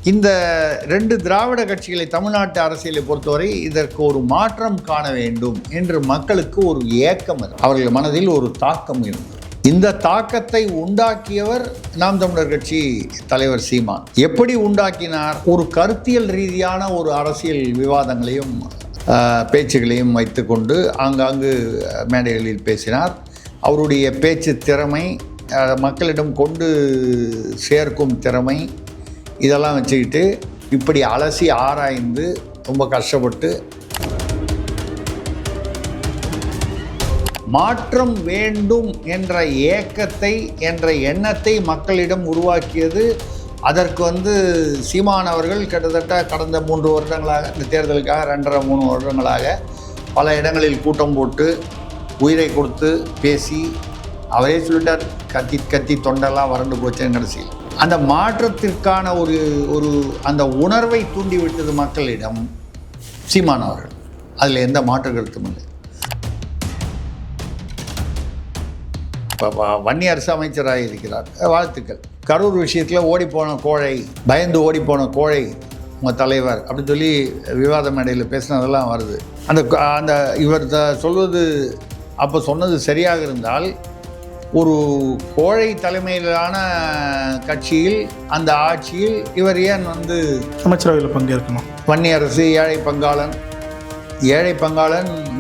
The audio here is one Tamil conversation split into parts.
இந்த 2 திராவிட கட்சிகளை தமிழ்நாட்டு அரசியலை பொறுத்தவரை இதற்கு ஒரு மாற்றம் காண வேண்டும் என்று மக்களுக்கு ஒரு ஏக்கம், அவர்கள் மனதில் ஒரு தாக்கம் இருந்தது. இந்த தாக்கத்தை உண்டாக்கியவர் நாம் தமிழர் கட்சி தலைவர் சீமான். எப்படி உண்டாக்கினார்? ஒரு கருத்தியல் ரீதியான ஒரு அரசியல் விவாதங்களையும் பேச்சுகளையும் வைத்துக்கொண்டு ஆங்காங்கு மேடைகளில் பேசினார். அவருடைய பேச்சு திறமை, மக்களிடம் கொண்டு சேர்க்கும் திறமை, இதெல்லாம் வச்சுக்கிட்டு இப்படி அலசி ஆராய்ந்து ரொம்ப கஷ்டப்பட்டு மாற்றம் வேண்டும் என்ற ஏக்கத்தை, என்ற எண்ணத்தை மக்களிடம் உருவாக்கியது. அதற்கு சீமான் அவர்கள் கிட்டத்தட்ட கடந்த 3 வருடங்களாக, இந்த தேர்தலுக்காக 2.5-3 வருடங்களாக பல இடங்களில் கூட்டம் போட்டு உயிரை கொடுத்து பேசி அவரே சொல்லிட்டார், கத்தி கத்தி தொண்டெல்லாம் வறண்டு போச்சேன்னு. கடைசியில் அந்த மாற்றத்திற்கான ஒரு அந்த உணர்வை தூண்டிவிட்டது மக்களிடம் சீமான் அவர்கள். அதில் எந்த மாற்று கருத்தும் இல்லை. இப்போ வன்னியரசு அமைச்சராக இருக்கிறார், வாழ்த்துக்கள். கரூர் விஷயத்தில் ஓடிப்போன கோழை, பயந்து ஓடிப்போன கோழை உங்கள் தலைவர் அப்படின்னு சொல்லி விவாத மேடையில் பேசினதெல்லாம் வருது. அந்த இவர் சொல்வது, அப்போ சொன்னது சரியாக இருந்தால், ஒரு கோழை தலைமையிலான கட்சியில், அந்த ஆட்சியில் இவர் ஏன் அமைச்சரவையில் பங்கேற்கணும்? வன்னியரசு ஏழை பங்காளன்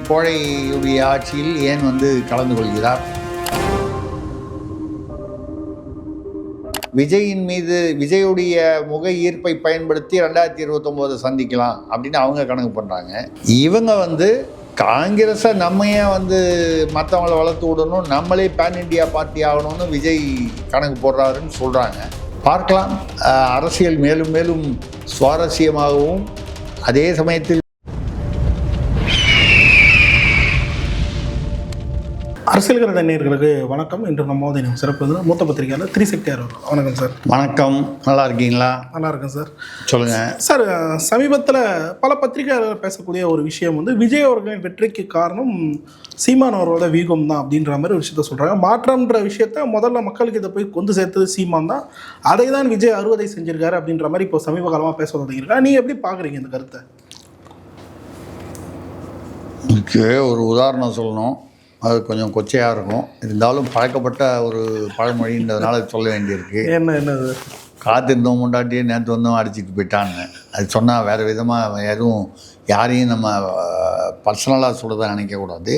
கோழையுடைய ஆட்சியில் ஏன் கலந்து கொள்கிறார்? விஜயின் மீது, விஜயுடைய முக ஈர்ப்பை பயன்படுத்தி 2029 சந்திக்கலாம் அப்படின்னு அவங்க கணக்கு பண்ணுறாங்க. இவங்க காங்கிரஸை நம்மையே மற்றவங்களை வளர்த்து விடணும், நம்மளே பேன் இண்டியா பார்ட்டி ஆகணும்னு விஜய் கணக்கு போடுறாருன்னு சொல்கிறாங்க. பார்க்கலாம். அரசியல் மேலும் மேலும் சுவாரஸ்யமாகவும் அதே சமயத்தில் அரசியல் கருத்து நேயர்களுக்கு வணக்கம். இன்று நம்மோது சிறப்பு மூத்த பத்திரிகையாளர் திரிசக்தியார் அவர்கள். வணக்கம் சார். வணக்கம். நல்லா இருக்கீங்களா? நல்லா இருக்கேன் சார். சொல்லுங்கள் சார். சமீபத்தில் பல பத்திரிகையாளர் பேசக்கூடிய ஒரு விஷயம் விஜய் அவர்களின் வெற்றிக்கு காரணம் சீமான் அவரோட வீகம் தான் அப்படின்ற மாதிரி ஒரு விஷயத்த சொல்கிறாங்க. மாற்றம்ன்ற விஷயத்த முதல்ல மக்களுக்கு இதை போய் கொண்டு சேர்த்தது சீமான் தான். அதை தான் விஜய் அறுவடை செஞ்சிருக்காரு அப்படின்ற மாதிரி இப்போ சமீப காலமாக பேச தொடங்கியிருக்காங்க. நீங்கள் எப்படி பார்க்குறீங்க இந்த கருத்தை? இதுக்கு ஒரு உதாரணம் சொல்லணும், அது கொஞ்சம் கொச்சையாக இருக்கும். இருந்தாலும் பழக்கப்பட்ட ஒரு பழமொழின்றதுனால சொல்ல வேண்டியிருக்கு. என்னது? காத்திருந்தோம் முண்டாட்டியே நேற்று வந்தோம் அடிச்சுட்டு போயிட்டான்னு. அது சொன்னால் வேறு விதமாக எதுவும் யாரையும் நம்ம பர்சனலாக சொல்கிறத நினைக்கக்கூடாது.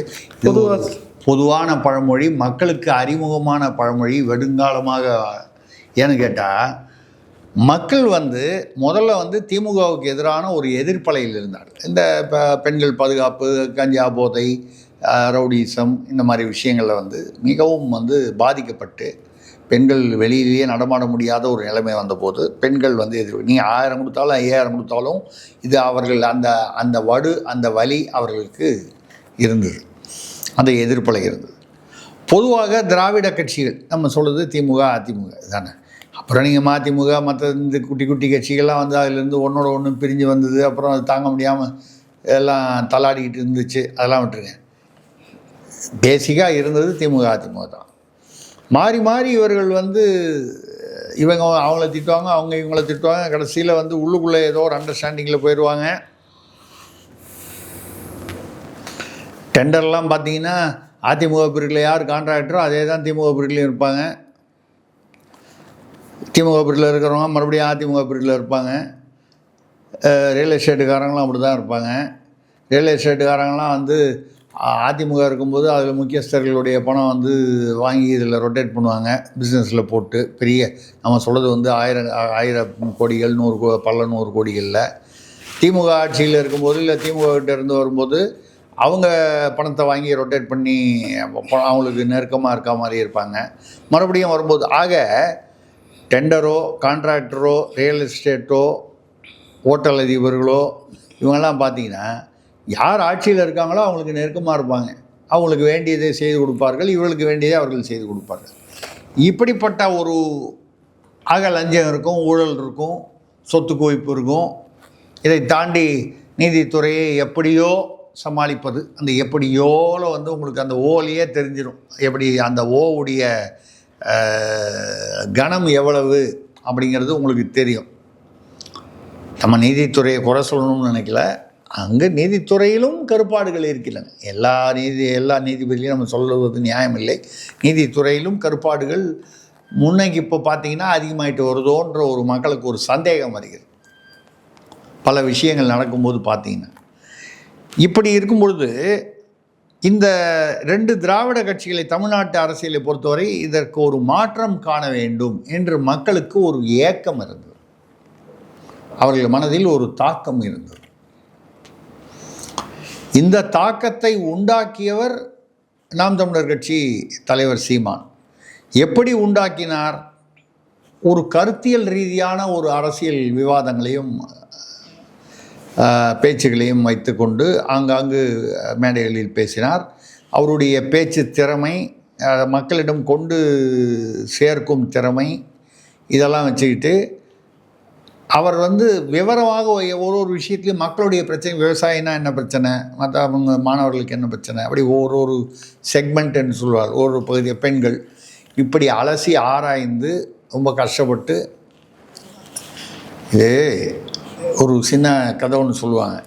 பொதுவான பழமொழி, மக்களுக்கு அறிமுகமான பழமொழி. வெடுங்காலமாக ஏன்னு கேட்டால், மக்கள் முதல்ல திமுகவுக்கு எதிரான ஒரு எதிர்ப்பலையில் இருந்தார். இந்த பெண்கள் பாதுகாப்பு, கஞ்சா போதை, ரவுடிசம், இந்த மாதிரி விஷயங்களில் மிகவும் பாதிக்கப்பட்டு பெண்கள் வெளியிலேயே நடமாட முடியாத ஒரு நிலைமை வந்தபோது பெண்கள் நீ 1000 கொடுத்தாலும் 5000 கொடுத்தாலும் இது அவர்கள் அந்த அந்த வலி அவர்களுக்கு இருந்தது, அந்த எதிர்ப்பலை இருந்தது. பொதுவாக திராவிட கட்சிகள் நம்ம சொல்கிறது திமுக, அதிமுக தானே. அப்புறம் நீங்கள் மதிமுக, மற்ற இந்த குட்டி குட்டி கட்சிகள்லாம் அதிலேருந்து ஒன்றோட ஒன்று பிரிஞ்சு வந்தது. அப்புறம் அது தாங்க முடியாமல் எல்லாம் தள்ளாடிக்கிட்டு இருந்துச்சு. அதெல்லாம் விட்டுருங்க. பேசிக்காக இருந்தது திமுக, அதிமுக தான். மாறி மாறி இவர்கள் இவங்க அவங்கள திட்டுவாங்க, அவங்க இவங்கள திட்டுவாங்க. கடைசியில் உள்ளுக்குள்ளே ஏதோ ஒரு அண்டர்ஸ்டாண்டிங்கில் போயிடுவாங்க. டெண்டர்லாம் பார்த்தீங்கன்னா அதிமுக பிரிவில் யார் கான்ட்ராக்டரோ அதே தான் திமுக பிரிவிலையும் இருப்பாங்க. திமுக பிரிவில் இருக்கிறவங்க மறுபடியும் அதிமுக பிரிவில் இருப்பாங்க. ரியல் எஸ்டேட்டுக்காரங்களாம் அப்படி தான் இருப்பாங்க. ரியல் எஸ்டேட்டுக்காரங்களாம் அதிமுக இருக்கும்போது அதில் முக்கியஸ்தர்களுடைய பணம் வாங்கி இதில் ரொட்டேட் பண்ணுவாங்க, பிஸ்னஸில் போட்டு. பெரிய நம்ம சொல்கிறது 1000 கோடிகள், 100 கோடிகளில். திமுக ஆட்சியில் இருக்கும்போது, இல்லை திமுக கிட்ட இருந்து வரும்போது அவங்க பணத்தை வாங்கி ரொட்டேட் பண்ணி அவங்களுக்கு நெருக்கமாக இருக்க மாதிரி இருப்பாங்க. மறுபடியும் வரும்போது டெண்டரோ, கான்ட்ராக்டரோ, ரியல் எஸ்டேட்டோ, ஹோட்டல் அதிபர்களோ இவங்கெல்லாம் பார்த்தீங்கன்னா யார் ஆட்சியில் இருக்காங்களோ அவங்களுக்கு நெருக்கமாக இருப்பாங்க. அவங்களுக்கு வேண்டியதை செய்து கொடுப்பார்கள், இவர்களுக்கு வேண்டியதை அவர்கள் செய்து கொடுப்பார்கள். இப்படிப்பட்ட ஒரு லஞ்சம் இருக்கும், ஊழல் இருக்கும், சொத்து குவிப்பு இருக்கும். இதை தாண்டி நீதித்துறையை எப்படியோ சமாளிப்பது. அந்த எப்படியோவில் உங்களுக்கு அந்த ஓலையே தெரிஞ்சிடும். எப்படி அந்த ஓவுடைய கணம் எவ்வளவு அப்படிங்கிறது உங்களுக்கு தெரியும். நம்ம நீதித்துறையை குறை சொல்லணும்னு நினைக்கல. அங்கே நீதித்துறையிலும் கருப்பாடுகள் இருக்கின்றன. எல்லா நீதிபதியிலையும் நம்ம சொல்லுவது நியாயம் இல்லை. நீதித்துறையிலும் கருப்பாடுகள் முன்னைக்கு இப்போ பார்த்தீங்கன்னா அதிகமாகிட்டு வருதோன்ற ஒரு மக்களுக்கு ஒரு சந்தேகம் வருகிறது. பல விஷயங்கள் நடக்கும்போது பார்த்தீங்கன்னா இப்படி இருக்கும் பொழுது இந்த 2 திராவிட கட்சிகளை தமிழ்நாட்டு அரசியலை பொறுத்தவரை இதற்கு ஒரு மாற்றம் காண வேண்டும் என்று மக்களுக்கு ஒரு ஏக்கம் இருந்தது. அவர்கள் மனதில் ஒரு தாக்கம் இருந்தது. இந்த தாக்கத்தை உண்டாக்கியவர் நாம் தமிழர் கட்சி தலைவர் சீமான். எப்படி உண்டாக்கினார்? ஒரு கருத்தியல் ரீதியான ஒரு அரசியல் விவாதங்களையும் பேச்சுகளையும் வைத்துக்கொண்டு ஆங்காங்கு மேடைகளில் பேசினார். அவருடைய பேச்சு திறமை, மக்களிடம் கொண்டு சேர்க்கும் திறமை, இதெல்லாம் வச்சுக்கிட்டு அவர் விவரமாக ஒரு விஷயத்துலையும் மக்களுடைய பிரச்சனை, விவசாயினா என்ன பிரச்சனை, மற்ற அவங்க மாணவர்களுக்கு என்ன பிரச்சனை, அப்படி ஒரு செக்மெண்ட் என்று சொல்வார், ஒரு பகுதி பெண்கள், இப்படி அலசி ஆராய்ந்து ரொம்ப கஷ்டப்பட்டு. இது ஒரு சின்ன கதை ஒன்று சொல்லுவாங்க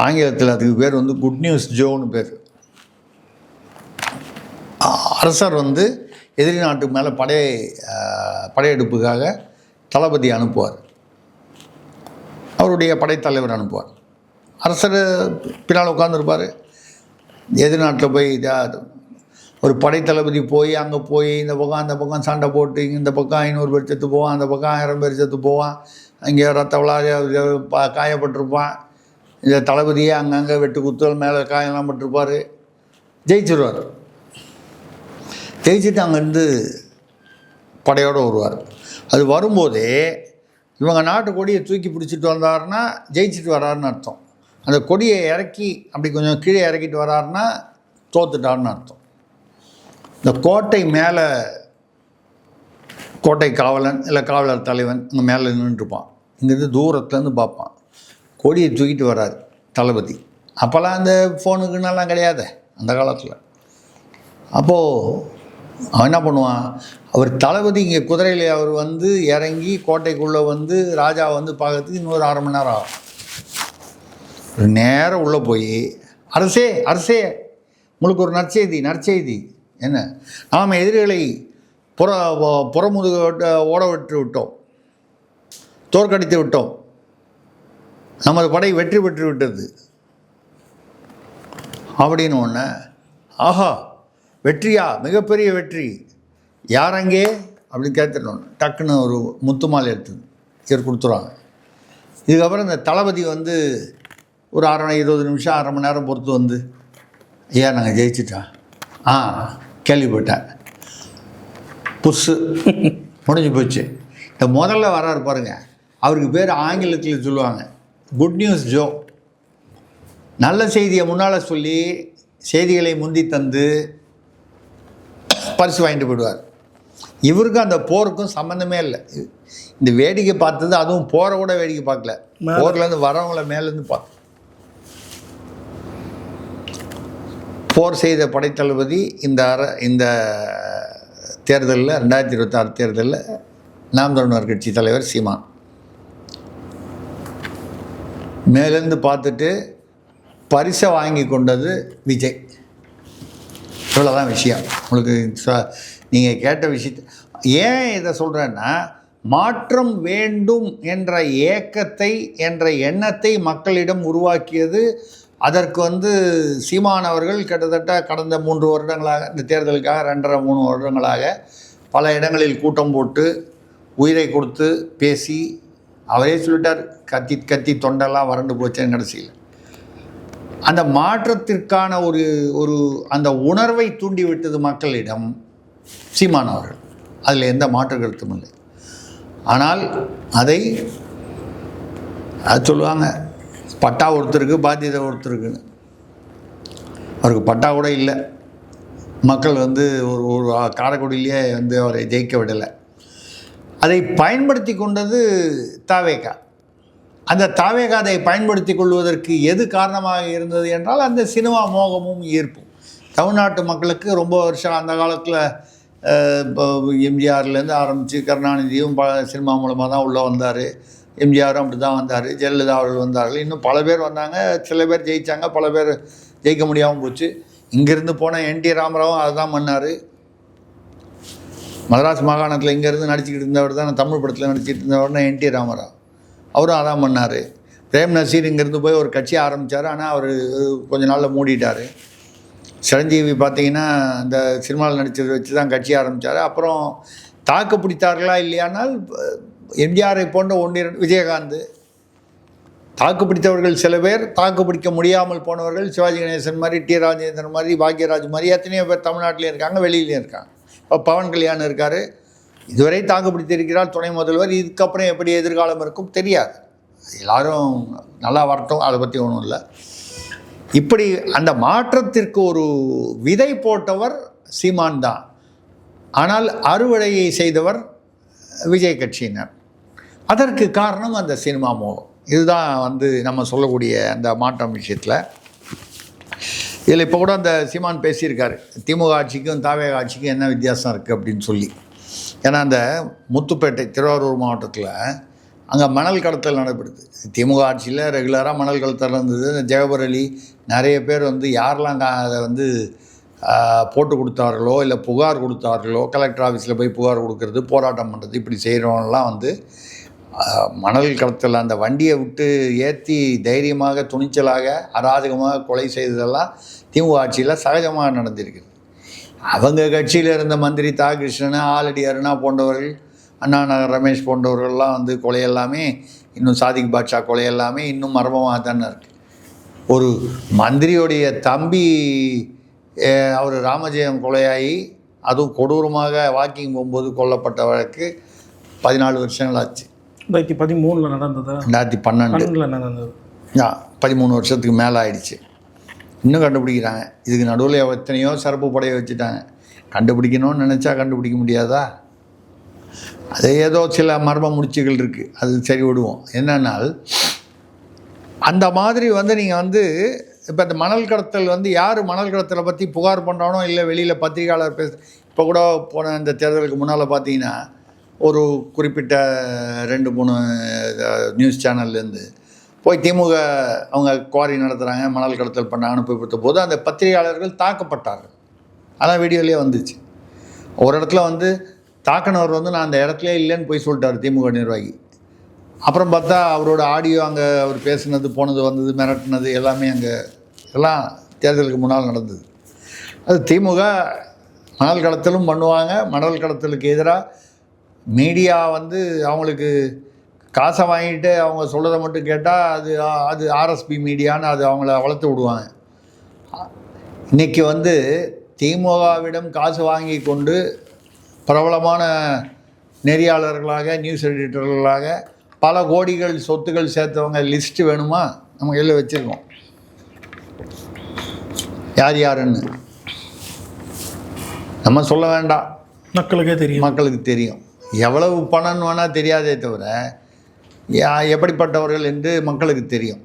ஆங்கிலத்தில். அதுக்கு பேர் குட் நியூஸ் ஜோன்னு பேர். அரசர் எதிரி நாட்டுக்கு மேலே படையெடுப்புக்காக தளபதி அனுப்புவார், அவருடைய படைத்தலைவர் அனுப்புவார். அரசர் பின்னால் உட்காந்துருப்பார். எதிரி நாட்டில் போய் ஒரு படைத்தளபதி போய் அங்கே போய் இந்த பக்கம் அந்த பக்கம் சண்டை போட்டு, இந்த பக்கம் 500 பேர் செத்து போவான், அந்த பக்கம் 1000 பேர் செத்து போவான், அங்கே ரத்த விழாத காயப்பட்டிருப்பான். இந்த தளபதியே அங்கங்கே வெட்டு குத்துகள் மேலே காயெல்லாம் பட்டிருப்பார். ஜெயிச்சிருவார். ஜெயிச்சுட்டு அங்கேருந்து படையோடு வருவார். அது வரும்போதே இவங்க நாட்டு கொடியை தூக்கி பிடிச்சிட்டு வந்தாருன்னா ஜெயிச்சுட்டு வராருன்னு அர்த்தம். அந்த கொடியை இறக்கி அப்படி கொஞ்சம் கீழே இறக்கிட்டு வராருன்னா தோத்துட்டாருன்னு அர்த்தம். இந்த கோட்டை மேலே கோட்டை காவலன் இல்லை காவலர் தலைவன் அங்கே மேலே நின்றுருப்பான். இங்கேருந்து தூரத்துலேருந்து பார்ப்பான், கொடியை தூக்கிட்டு வர்றார் தளபதி. அப்போல்லாம் அந்த ஃபோனுக்குன்னெல்லாம் கிடையாது அந்த காலத்தில். அப்போது அவன் என்ன பண்ணுவான், அவர் தளபதி இங்கே குதிரையில் அவர் இறங்கி கோட்டைக்குள்ளே ராஜா பார்க்கறதுக்கு இன்னொரு 1/2 மணி நேரம் ஆகும். நேரம் உள்ளே போய், அரசே அரசே உங்களுக்கு ஒரு நற்செய்தி என்ன, நாம் எதிரிகளை புறமுதுக ஓட விட்டு விட்டோம், தோற்கடித்து விட்டோம், நமது படை வெற்றி பெற்று விட்டது அப்படின்னு ஒன்று. ஆஹா, வெற்றியா, மிகப்பெரிய வெற்றி, யாரங்கே அப்படின்னு கேட்டுட்டோம். டக்குன்னு ஒரு முத்து மாலை எடுத்து இவர் கொடுத்துருவாங்க. இதுக்கப்புறம் இந்த தளபதி ஒரு 20 நிமிஷம் 1/2 மணி நேரம் பொறுத்து ஐயா நாங்கள் ஜெயிச்சிட்டோம், கேள்விப்பட்டேன், புஸ்ஸு முடிஞ்சு போச்சு. இந்த முதல்ல வர்றாரு பாருங்க, அவருக்கு பேர் ஆங்கிலத்தில் சொல்லுவாங்க குட் நியூஸ் ஜோ. நல்ல செய்தியை முன்னால் சொல்லி செய்திகளை முந்தி தந்து பரிசு வாங்கிட்டு போயிடுவார். இவருக்கும் அந்த போருக்கும் சம்மந்தமே இல்லை. இந்த வேடிக்கை பார்த்தது, அதுவும் போரை கூட வேடிக்கை பார்க்கல, போர்லேருந்து வரவங்கள மேலேருந்து பார்த்து போர் செய்த படைத்தளபதி. இந்த தேர்தலில் 2026 தேர்தலில் நாம் தமிழர் கட்சி தலைவர் சீமான் மேலேருந்து பார்த்துட்டு பரிசை வாங்கி கொண்டது விஜய். இவ்வளோதான் விஷயம். உங்களுக்கு நீங்கள் கேட்ட விஷயத்தை ஏன் இதை சொல்கிறேன்னா, மாற்றம் வேண்டும் என்ற ஏக்கத்தை என்ற எண்ணத்தை மக்களிடம் உருவாக்கியது. அதற்கு சீமான் அவர்கள் கிட்டத்தட்ட கடந்த 3 வருடங்களாக, இந்த தேர்தலுக்காக 2.5-3 வருடங்களாக பல இடங்களில் கூட்டம் போட்டு உயிரை கொடுத்து பேசி, அவரே சொல்லிட்டார், கத்தி தொண்டெல்லாம் வறண்டு போச்சேன்னு. கடைசியில் அந்த மாற்றத்திற்கான ஒரு அந்த உணர்வை தூண்டிவிட்டது மக்களிடம் சீமான் அவர்கள். அதில் எந்த மாற்று கருத்தும் இல்லை. ஆனால் அதை சொல்லுவாங்க, பட்டா ஒருத்தருக்கு பாத்தியதை ஒருத்தருக்குன்னு. அவருக்கு பட்டா கூட இல்லை. மக்கள் ஒரு காரைக்குடியிலேயே அவரை ஜெயிக்க விடலை. அதை பயன்படுத்தி கொண்டது தாவேகா. அந்த தாவேகா அதை பயன்படுத்தி கொள்வதற்கு எது காரணமாக இருந்தது என்றால் அந்த சினிமா மோகமும் ஈர்ப்பும். தமிழ்நாட்டு மக்களுக்கு ரொம்ப வருஷம் அந்த காலத்தில் இப்போ எம்ஜிஆர்லேருந்து ஆரம்பித்து கருணாநிதியும் சினிமா மூலமாக தான் உள்ளே வந்தார். எம்ஜிஆரும் அப்படி தான் வந்தார், ஜெயலலிதா அவர்கள் வந்தார்கள், இன்னும் பல பேர் வந்தாங்க. சில பேர் ஜெயித்தாங்க, பல பேர் ஜெயிக்க முடியாமல் போச்சு. இங்கேருந்து போன என்டி ராமராவும் அதை தான் பண்ணார். மதராஸ் மாகாணத்தில் இங்கேருந்து நடிச்சுக்கிட்டு இருந்தவர் தான், தமிழ் படத்தில் நடிச்சிட்டு இருந்தவர் தான் என்டி ராமராவ், அவரும் அதான் பண்ணார். பிரேம் நசீர் இங்கேருந்து போய் ஒரு கட்சி ஆரம்பித்தார், ஆனால் அவர் கொஞ்ச நாளில் மூடிட்டார். சிரஞ்சீவி பார்த்தீங்கன்னா இந்த சினிமாவில் நடித்ததை வச்சு தான் கட்சி ஆரம்பித்தார். அப்புறம் தாக்கு பிடித்தார்களா இல்லையானால் எம்ஜிஆரை போன்ற விஜயகாந்த், தாக்கு பிடித்தவர்கள் சில பேர், தாக்கு பிடிக்க முடியாமல் போனவர்கள் சிவாஜி கணேசன் மாதிரி, டி ராஜேந்திரன் மாதிரி, பாக்யராஜ் மாதிரி எத்தனையோ பேர் தமிழ்நாட்டிலையும் இருக்காங்க, வெளியிலையும் இருக்காங்க. இப்போ பவன் கல்யாண் இருக்கார், இதுவரை தாக்கு பிடித்திருக்கிறார் துணை முதல்வர். இதுக்கப்புறம் எப்படி எதிர்காலம் இருக்கும் தெரியாது, எல்லாரும் நல்லா வரட்டும், அதை பற்றி ஒன்றும் இல்லை. இப்படி அந்த மாற்றத்திற்கு ஒரு விதை போட்டவர் சீமான் தான். ஆனால் அறுவடையை செய்தவர் விஜய் கட்சியினர். அதற்கு காரணம் அந்த சினிமா மோகம். இதுதான் நம்ம சொல்லக்கூடிய அந்த மாற்றம் விஷயத்தில். இதில் இப்போ கூட அந்த சீமான் பேசியிருக்காரு, திமுக ஆட்சிக்கும் தாவேக ஆட்சிக்கும் என்ன வித்தியாசம் இருக்குது அப்படின்னு சொல்லி. ஏன்னா அந்த முத்துப்பேட்டை திருவாரூர் மாவட்டத்தில் அங்கே மணல் கடத்தல் நடைபெறுது. திமுக ஆட்சியில் ரெகுலராக மணல் கடத்தல் இருந்தது. ஜெகபர் அலி நிறைய பேர் யாரெல்லாம் அதை போட்டு கொடுத்தார்களோ இல்லை புகார் கொடுத்தார்களோ, கலெக்டர் ஆஃபீஸில் போய் புகார் கொடுக்கறது, போராட்டம் பண்ணுறது, இப்படி செய்கிறவங்கலாம் மணல் கடத்தல் அந்த வண்டியை விட்டு ஏற்றி தைரியமாக துணிச்சலாக அராஜகமாக கொலை செய்ததெல்லாம் திமுக ஆட்சியில் சகஜமாக நடந்திருக்குது. அவங்க கட்சியில் இருந்த மந்திரி தா கிருஷ்ணன், ஆலடி அருணா போன்றவர்கள், அண்ணா நகர் ரமேஷ் போன்றவர்கள்லாம் கொலை எல்லாமே இன்னும் சாதிக் பாட்ஷா கொலை எல்லாமே இன்னும் மர்மமாக தானே இருக்குது. ஒரு மந்திரியோடைய தம்பி அவர் ராமஜெயம் கொலையாகி அதுவும் கொடூரமாக வாக்கிங் போகும்போது கொல்லப்பட்ட வழக்கு 14 வருஷங்கள் ஆச்சு. 2013 நடந்தது, 2012 நடந்தது. 13 வருஷத்துக்கு மேலே ஆயிடுச்சு. இன்னும் கண்டுபிடிக்கிறாங்க. இதுக்கு நடுவில் எத்தனையோ சிறப்பு படையை வச்சுட்டாங்க. கண்டுபிடிக்கணும்னு நினச்சா கண்டுபிடிக்க முடியாதா? அது ஏதோ சில மர்ம முடிச்சுகள் இருக்குது, அது சரி விடுவோம். என்னன்னால் அந்த மாதிரி நீங்கள் இப்போ இந்த மணல் கடத்தல் யார் மணல் கடத்தலை பற்றி புகார் பண்ணுறானோ இல்லை வெளியில் பத்திரிகையாளர் இப்போ கூட போன இந்த தேர்தலுக்கு முன்னால் பார்த்தீங்கன்னா ஒரு குறிப்பிட்ட 2-3 நியூஸ் சேனல்லேருந்து போய் திமுக அவங்க குவாரி நடத்துகிறாங்க, மணல் கடத்தல் பண்ணாங்கன்னு போய் கொடுத்த போது அந்த பத்திரிகையாளர்கள் தாக்கப்பட்டார்கள். அதான் வீடியோலேயே வந்துச்சு. ஒரு இடத்துல தாக்கினவர் நான் அந்த இடத்துல இல்லைன்னு போய் சொல்லிட்டார் திமுக நிர்வாகி. அப்புறம் பார்த்தா அவரோட ஆடியோ அங்கே அவர் பேசுனது, போனது, வந்தது, மிரட்டினது எல்லாமே எல்லாம் தேர்தலுக்கு முன்னால் நடந்தது. அது திமுக மணல் கடத்தலும் பண்ணுவாங்க. மணல் கடத்தலுக்கு எதிராக மீடியா அவங்களுக்கு காசை வாங்கிட்டு அவங்க சொல்கிறத மட்டும் கேட்டால் அது ஆர்எஸ்பி மீடியான்னு அது அவங்கள வளர்த்து விடுவாங்க. இன்றைக்கி திமுகவிடம் காசு வாங்கி கொண்டு பிரபலமான நெறியாளர்களாக, நியூஸ் எடிட்டர்களாக பல கோடிகள் சொத்துக்கள் சேர்த்தவங்க லிஸ்ட்டு வேணுமா? நம்ம கையில் வச்சுருக்கோம், யார் யாருன்னு நம்ம சொல்ல வேண்டாம், மக்களுக்கு தெரியும். எவ்வளவு பணம்னு வேணால் தெரியாதே தவிர எப்படிப்பட்டவர்கள் என்று மக்களுக்கு தெரியும்.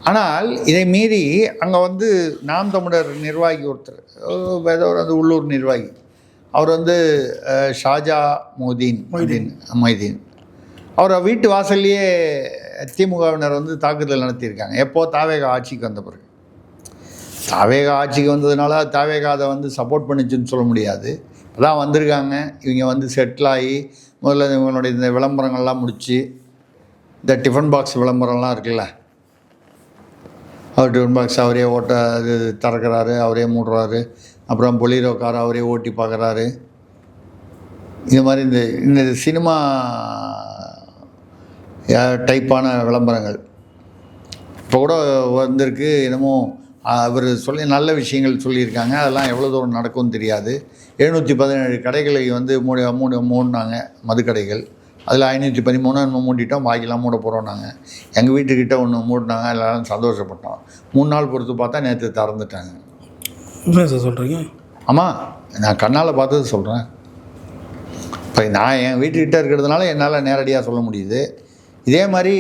ஆனால் இதை மீறி அங்கே நாம் தமிழர் நிர்வாகி ஒருத்தர், ஏதோ அது உள்ளூர் நிர்வாகி, அவர் ஷாஜா மொய்தீன் அவர் வீட்டு வாசல்லையே திமுகவினர் தாக்குதல் நடத்தியிருக்காங்க. எப்போது தாவேக ஆட்சிக்கு வந்த பிறகு. தாவேக ஆட்சிக்கு வந்ததுனால தாவேக அதை சப்போர்ட் பண்ணிச்சுன்னு சொல்ல முடியாது. அதான் வந்திருக்காங்க இவங்க செட்டில் ஆகி முதல்ல இவங்களுடைய இந்த விளம்பரங்கள்லாம் முடித்து, இந்த டிஃபன் பாக்ஸ் விளம்பரம்லாம் இருக்குல்ல, அவர் டிஃபன் பாக்ஸ் அவரே அது திறக்கிறாரு, அவரே மூடுறாரு, அப்புறம் பொலீரோ காரை அவரே ஓட்டி பார்க்குறாரு. இது மாதிரி இந்த சினிமா டைப்பான விளம்பரங்கள் இப்போ கூட வந்திருக்கு. என்னமோ அவர் நல்ல விஷயங்கள் சொல்லியிருக்காங்க. அதெல்லாம் எவ்வளோ தூரம் நடக்கும்னு தெரியாது. 717 கடைகளை மூடினாங்க, மதுக்கடைகள். அதில் 513 நம்ம மூடிட்டோம், பாக்கிலாம் மூட போகிறோம். நாங்கள் எங்கள் வீட்டுக்கிட்ட ஒன்று மூடினாங்க, எல்லோரும் சந்தோஷப்பட்டோம். 3 நாள் பொறுத்து பார்த்தா நேற்று திறந்துட்டாங்க. என்ன சார் சொல்கிறீங்க? ஆமாம், நான் கண்ணால் பார்த்தது சொல்கிறேன். இப்போ நான் என் வீட்டுக்கிட்ட இருக்கிறதுனால என்னால் நேரடியாக சொல்ல முடியுது. இதே மாதிரி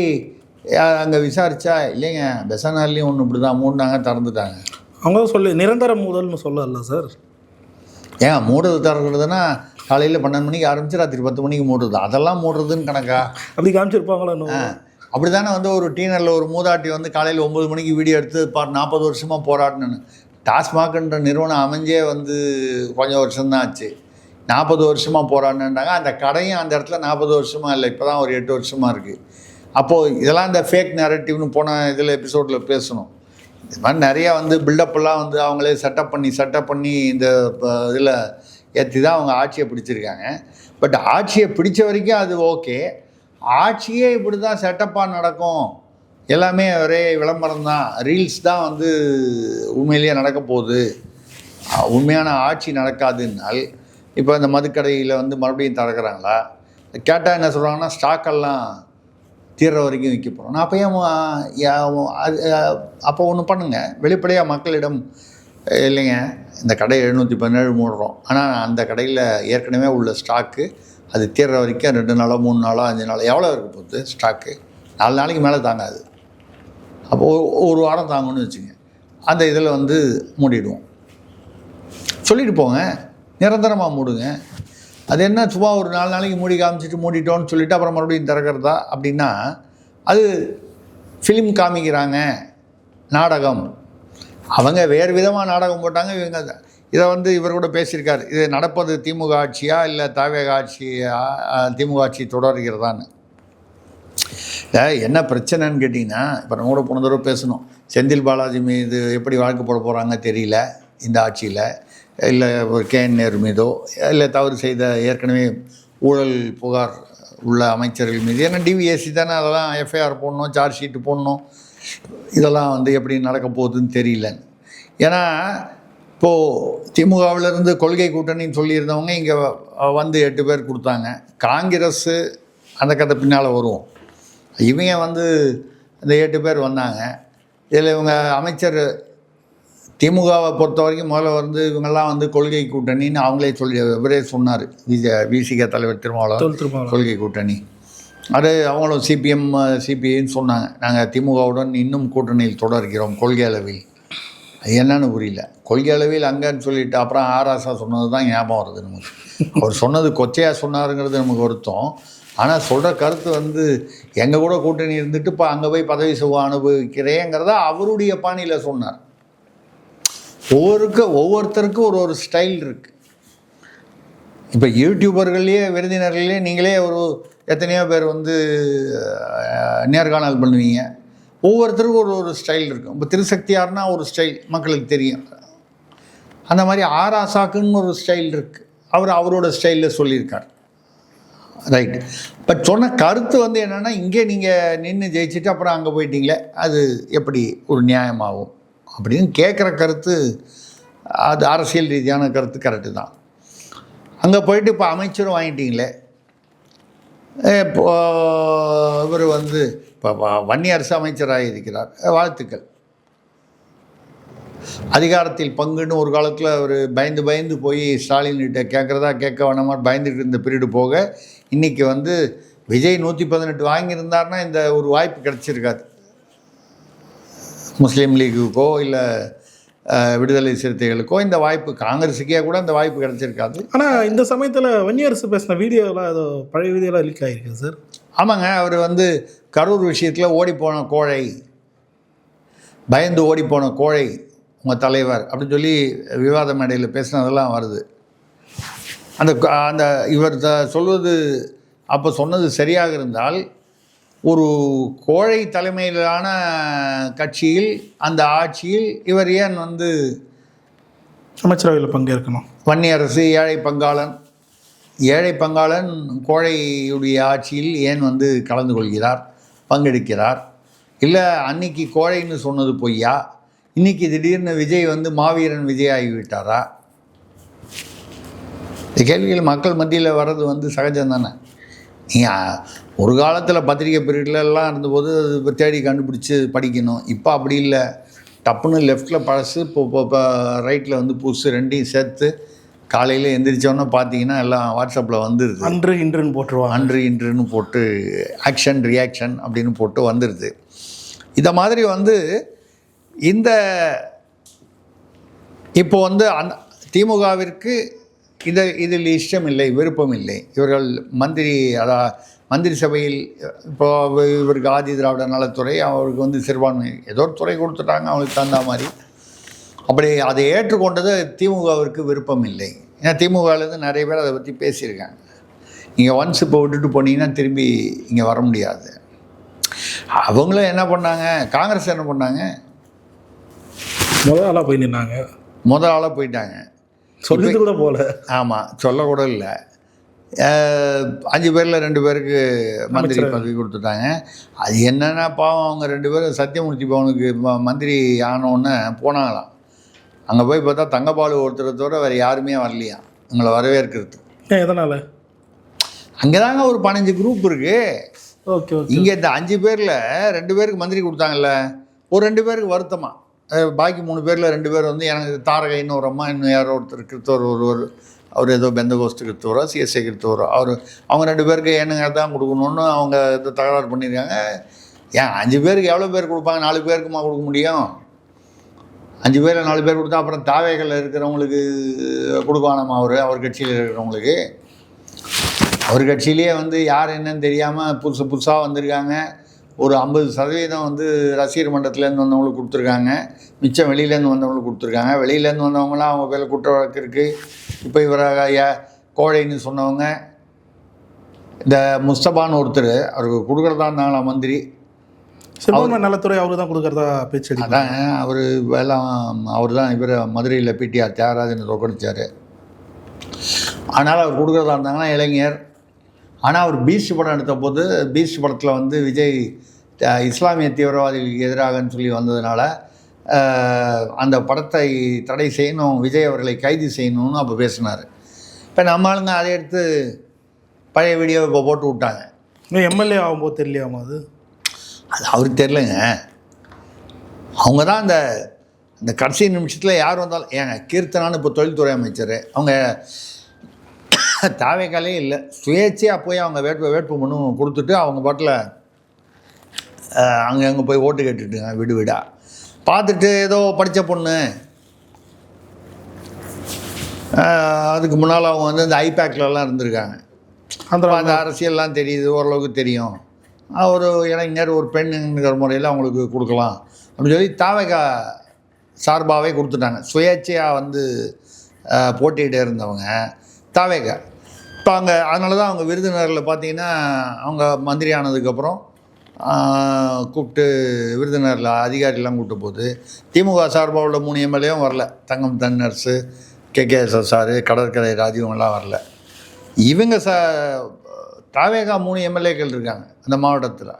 அங்கே விசாரித்தா இல்லைங்க, பெசனார்லேயும் ஒன்று இப்படி தான் மூடினாங்க, திறந்துட்டாங்க. அவங்க சொல்லி நிரந்தர மூடல்னு சொல்லல சார். ஏன் மூடுறது திறக்கிறதுனா காலையில் 12 மணிக்கு ஆரம்பிச்சு ராத்திரி 10 மணிக்கு மூடுறது. அதெல்லாம் மூடுறதுன்னு கணக்கா? அப்படி காமிச்சிருப்பாங்களோ இன்னும். அப்படி தானே வந்து ஒரு டீனரில் ஒரு மூதாட்டி வந்து காலையில் 9 மணிக்கு வீடியோ எடுத்து 40 வருஷமாக போராடினேன்னு. டாஸ்மாக்ன்ற நிறுவனம் அமைஞ்சே வந்து கொஞ்சம் வருஷம்தான் ஆச்சு. 40 வருஷமாக போராடினாங்க. அந்த கடையும் அந்த இடத்துல 40 வருஷமாக இல்லை, இப்போ தான் ஒரு 8 வருஷமாக இருக்குது. அப்போது இதெல்லாம் இந்த ஃபேக் நேரட்டிவ்னு போன இதில் எபிசோடில் பேசணும். இது மாதிரி நிறையா வந்து பில்டப்பெல்லாம் வந்து அவங்களே செட்டப் பண்ணி இந்த இதில் ஏற்றி தான் அவங்க ஆட்சியை பிடிச்சிருக்காங்க. பட் ஆட்சியை பிடிச்ச வரைக்கும் அது ஓகே. ஆட்சியே இப்படி தான் செட்டப்பாக நடக்கும், எல்லாமே ஒரே விளம்பரம் தான், ரீல்ஸ் தான் வந்து உண்மையிலேயே நடக்க போகுது, உண்மையான ஆட்சி நடக்காதுன்னால் இப்போ இந்த மதுக்கடையில் வந்து மறுபடியும் திறக்கிறாங்களா? கேட்டால் என்ன சொல்கிறாங்கன்னா ஸ்டாக்கெல்லாம் தீர்ற வரைக்கும் விற்க போகிறோம். நான் அப்போ ஒன்று பண்ணுங்கள், வெளிப்படையாக மக்களிடம் இல்லைங்க இந்த கடை 717 மூடுறோம், ஆனால் அந்த கடையில் ஏற்கனவே உள்ள ஸ்டாக்கு அது தீர்ற வரைக்கும் 2 நாளோ 3 நாளோ 5 நாளோ எவ்வளோ இருக்க போகுது ஸ்டாக்கு? 4 நாளைக்கு மேலே தாங்காது. அப்போது ஒரு வாரம் தாங்கணும்னு வச்சுங்க, அந்த இதில் வந்து மூடிடுவோம். சொல்லிட்டு போங்க, நிரந்தரமாக மூடுங்க. அது என்ன சும்மா ஒரு 4 நாளைக்கு மூடி காமிச்சிட்டு மூடிட்டோன்னு சொல்லிவிட்டு அப்புறம் மறுபடியும் திறக்கிறதா அப்படின்னா அது ஃபிலிம் காமிக்கிறாங்க, நாடகம். அவங்க வேறு விதமாக நாடகம் போட்டாங்க. இவங்க இதை வந்து இவர் கூட பேசியிருக்காரு, இது நடப்பது திமுக ஆட்சியா இல்லை தாவேக ஆட்சியா, திமுக ஆட்சி தொடர்கிறதான்னு. என்ன பிரச்சனைன்னு கேட்டிங்கன்னா, இப்போ நம்ம கூட போன தடவை பேசணும், செந்தில் பாலாஜி மீது எப்படி வழக்கு போட போகிறாங்க தெரியல இந்த ஆட்சியில், இல்லை KN நேரு மீதோ, இல்லை தவறு செய்த ஏற்கனவே ஊழல் புகார் உள்ள அமைச்சர்கள் மீது. ஏன்னா DVAC தானே, அதெல்லாம் FIR போடணும், சார்ஜ் ஷீட்டு போடணும், இதெல்லாம் வந்து எப்படி நடக்க போகுதுன்னு தெரியல. ஏன்னா இப்போது திமுகவிலேருந்து கொள்கை கூட்டணின்னு சொல்லியிருந்தவங்க இங்கே வந்து 8 பேர் கொடுத்தாங்க. காங்கிரஸ் அந்த கதை பின்னால் வருவோம். இவங்க வந்து இந்த 8 பேர் வந்தாங்க. இதில் இவங்க அமைச்சர் திமுகவை பொறுத்த வரைக்கும் முதல்ல வந்து இவங்கெல்லாம் வந்து கொள்கை கூட்டணின்னு அவங்களே இவரே சொன்னார். விசிக தலைவர் திருமாவளவன் கொள்கை கூட்டணி, அது அவங்களும் CPIன்னு சொன்னாங்க. நாங்கள் திமுகவுடன் இன்னும் கூட்டணியில் தொடர்கிறோம் கொள்கை அளவில். அது என்னன்னு புரியல. கொள்கை அளவில் அங்கன்னு சொல்லிட்டு அப்புறம் ஆராசா சொன்னது தான் ஞாபகம் வருது நமக்கு. அவர் சொன்னது கொச்சையாக சொன்னாருங்கிறது நமக்கு வருத்தம். ஆனால் சொல்கிற கருத்து வந்து எங்கள் கூட கூட்டணி இருந்துட்டு இப்போ அங்கே போய் பதவி சுகம் அனுபவிக்கிறேங்கிறத அவருடைய பாணியில் சொன்னார். ஒவ்வொருத்தருக்கும் ஒரு ஸ்டைல் இருக்குது. இப்போ யூடியூபர்கள்லேயே விருந்தினர்கள்லேயே நீங்களே எத்தனையோ பேர் வந்து நேர்காணல் பண்ணுவீங்க. ஒவ்வொருத்தருக்கும் ஒரு ஸ்டைல் இருக்கும். இப்போ திருசக்தியார்னா ஒரு ஸ்டைல் மக்களுக்கு தெரியும். அந்த மாதிரி ஆராசாக்குன்னு ஒரு ஸ்டைல் இருக்குது. அவரோட ஸ்டைலில் சொல்லியிருக்கார். ரைட். பட் சொன்ன கருத்து வந்து என்னென்னா, இங்கே நீங்கள் நின்று ஜெயிச்சுட்டு அப்புறம் அங்கே போயிட்டீங்களே, அது எப்படி ஒரு நியாயமாகும் அப்படின்னு கேட்குற கருத்து, அது அரசியல் ரீதியான கருத்து கரெக்டு தான். அங்கே போயிட்டு இப்போ அமைச்சரும் வாங்கிட்டீங்களே, இப்போ இவர் வந்து இப்போ வன்னியரசு அமைச்சராக இருக்கிறார், வாழ்த்துக்கள். அதிகாரத்தில் பங்குன்னு ஒரு காலத்தில் அவர் பயந்து போய் ஸ்டாலின்கிட்ட கேட்க வேணாமா பயந்துட்டு இருந்த பீரியடு போக, இன்றைக்கி வந்து விஜய் 118 வாங்கியிருந்தார்னா இந்த ஒரு வாய்ப்பு கிடச்சிருக்காது. முஸ்லீம் லீக்குக்கோ இல்லை விடுதலை சிறுத்தைகளுக்கோ இந்த வாய்ப்பு, காங்கிரஸுக்கே கூட இந்த வாய்ப்பு கிடச்சிருக்காது. ஆனால் இந்த சமயத்தில் வன்னியரசு பேசின வீடியோலாம் ஏதோ பழைய வீடியோலாம் லீக் ஆகிருக்கு சார். ஆமாங்க, அவர் வந்து கரூர் விஷயத்தில் ஓடிப்போன கோழை, பயந்து ஓடிப்போன கோழை உங்கள் தலைவர் அப்படின்னு சொல்லி விவாத மேடையில் பேசினதெல்லாம் வருது. அந்த இவர் சொல்வது அப்போ சொன்னது சரியாக இருந்தால், ஒரு கோழை தலைமையிலான கட்சியில் அந்த ஆட்சியில் இவர் ஏன் வந்து அமைச்சரவையில் பங்கேற்கணும்? வன்னியரசு ஏழை பங்காளன் கோழையுடைய ஆட்சியில் ஏன் வந்து கலந்து கொள்கிறார், பங்கெடுக்கிறார்? இல்லை அன்னைக்கு கோழைன்னு சொன்னது பொய்யா? இன்றைக்கி திடீர்னு விஜய் வந்து மாவீரன் விஜய் ஆகிவிட்டாரா? இந்த கேள்விகள் மக்கள் மத்தியில் வர்றது வந்து சகஜம் தானே. நீங்கள் ஒரு காலத்தில் பத்திரிகை பீரியட்லலாம் இருந்தபோது அது தேடி கண்டுபிடிச்சி படிக்கணும். இப்போ அப்படி இல்லை, டப்புன்னு லெஃப்டில் பழசு, இப்போ ரைட்டில் வந்து புதுசு, ரெண்டையும் சேர்த்து காலையில் எந்திரிச்சோன்னே பார்த்தீங்கன்னா எல்லாம் வாட்ஸ்அப்பில் வந்துடுது. அன்று இன்றுன்னு போட்டுருவாங்க, அன்று இன்றுன்னு போட்டு ஆக்ஷன் ரியாக்ஷன் அப்படின்னு போட்டு வந்துடுது. இதை மாதிரி வந்து இந்த இப்போ வந்து திமுகவிற்கு இதில் இஷ்டம் இல்லை, விருப்பம் இல்லை. இவர்கள் மந்திரி சபையில் இப்போ இவருக்கு ஆதி திராவிட நலத்துறை, அவருக்கு வந்து சிறுபான்மை ஏதோ ஒரு துறை கொடுத்துட்டாங்க அவங்களுக்கு தகுந்த மாதிரி. அப்படி அதை ஏற்றுக்கொண்டது திமுகவிற்கு விருப்பம் இல்லை. ஏன்னா திமுகலேருந்து நிறைய பேர் அதை பற்றி பேசியிருக்காங்க. இங்கே ஒன்ஸ் இப்போ விட்டுட்டு போனீங்கன்னா திரும்பி இங்கே வர முடியாது. அவங்களும் என்ன பண்ணாங்க, காங்கிரஸ் என்ன பண்ணாங்க, முதல் ஆளாக போய் நின்னாங்க, முதல் ஆளாக போயிட்டாங்க. சொல்லிட்டு கூட போகல. ஆமாம், சொல்லக்கூட இல்லை. 5 பேரில் 2 பேருக்கு மந்திரி பதவி கொடுத்துட்டாங்க. அது என்னென்னா பாவம், அவங்க 2 பேரும் சத்தியமூர்த்தி பவனுக்கு மந்திரி ஆனோன்னு போனாங்களாம். அங்கே போய் பார்த்தா தங்கபாலு ஒருத்தரை தவிர வேறு யாருமே வரலையா உங்களை வரவேற்கிறது. எதனால்? அங்கே தாங்க ஒரு 15 குரூப் இருக்குது. ஓகே, இங்கே இந்த 5 பேரில் 2 பேருக்கு மந்திரி கொடுத்தாங்கல்ல, ஒரு 2 பேருக்கு வருத்தமாக, பாக்கி 3 பேரில் 2 பேர் வந்து எனக்கு தாரகைன்னு ஒரு அம்மா, இன்னும் யாரோ ஒருத்தர் கிறிஸ்தவர் ஒருவர், அவர் ஏதோ பெந்தகோஸ்ட் கிறிஸ்தவரோ சிஎஸ்ஐ கிறிஸ்தவரோ, அவங்க 2 பேருக்கு என்னங்க தான் கொடுக்கணுன்னு அவங்க இதை தகராறு பண்ணியிருக்காங்க. ஏன் 5 பேருக்கு எவ்வளோ பேர் கொடுப்பாங்க? 4 பேருக்குமா கொடுக்க முடியும்? 5 பேரில் 4 பேர் கொடுத்தா அப்புறம் தாவேகளில் இருக்கிறவங்களுக்கு கொடுக்கணுமா? அவர் கட்சியில் இருக்கிறவங்களுக்கு, அவர் கட்சியிலேயே வந்து யார் என்னன்னு தெரியாமல் புதுசாக வந்திருக்காங்க. ஒரு 50% வந்து ரசிகர் மன்றத்துலேருந்து வந்தவங்களுக்கு கொடுத்துருக்காங்க, மிச்சம் வெளியிலேருந்து வந்தவங்களுக்கு கொடுத்துருக்காங்க. வெளியிலேருந்து வந்தவங்களாம் அவங்க பேரில் குற்ற வழக்கு இருக்குது. இப்போ இவரை கோழைன்னு சொன்னவங்க, இந்த முஸ்தபான்னு ஒருத்தர், அவருக்கு கொடுக்குறதா இருந்தாங்களா மந்திரி, சிறுபான்மை நலத்துறை அவருக்கு தான் கொடுக்குறதா பேச்சு. அதான் அவர் எல்லாம் அவர் தான் இவர் மதுரையில் பிடிஆர் தியாகராஜன் தோக்கடிச்சார். அதனால் அவர் கொடுக்குறதா இருந்தாங்கன்னா இளைஞர். ஆனால் அவர் பீஸ்ட் படம் எடுத்த போது, பீஸ்ட் படத்தில் வந்து விஜய் இஸ்லாமிய தீவிரவாதிகளுக்கு எதிராகன்னு சொல்லி வந்ததுனால அந்த படத்தை தடை செய்யணும், விஜய் அவர்களை கைது செய்யணும்னு அப்போ பேசினார். இப்போ நம்ம ஆளுங்க அதை எடுத்து பழைய வீடியோ இப்போ போட்டு விட்டாங்க. எம்எல்ஏ ஆகும்போது தெரியலையாமா அது அவருக்கு தெரிலங்க. அவங்க தான் அந்த கடைசி நிமிஷத்தில் யார் வந்தாலும், ஏங்க கீர்த்தனான்னு இப்போ தொழில்துறை அமைச்சர், அவங்க தாவேக்காலே இல்லை, சுயேட்சையாக போய் அவங்க வேட்பு மனு கொடுத்துட்டு அவங்க பாட்டில் அங்கே போய் ஓட்டு கேட்டுட்டுங்க வீடு வீடாக பார்த்துட்டு. ஏதோ படித்த பொண்ணு, அதுக்கு முன்னால் அவங்க வந்து இந்த ஐபேக்லலாம் இருந்திருக்காங்க, அந்த அரசியல்லாம் தெரியுது, ஓரளவுக்கு தெரியும். ஒரு இளைஞர், ஒரு பெண்ணுங்கிற முறையில் அவங்களுக்கு கொடுக்கலாம் அப்படின்னு சொல்லி தாவேக்கா சார்பாகவே கொடுத்துட்டாங்க. சுயேட்சையாக வந்து போட்டிகிட்ட இருந்தவங்க தாவேக்கா. இப்போ அதனால தான் அவங்க விருதுநகரில் பார்த்தீங்கன்னா, அவங்க மந்திரி ஆனதுக்கப்புறம் கூப்பிட்டு விருதுநகரில் அதிகாரிலாம் கூப்பிட்டு போகுது. திமுக சார்பாக உள்ள 3 எம்எல்ஏவும் வரல, தங்கம் தென்னரசு, KKSSR, கடற்கரை ராஜீவங்கள்லாம் வரல. இவங்க தாவேகா 3 எம்எல்ஏக்கள் இருக்காங்க அந்த மாவட்டத்தில்,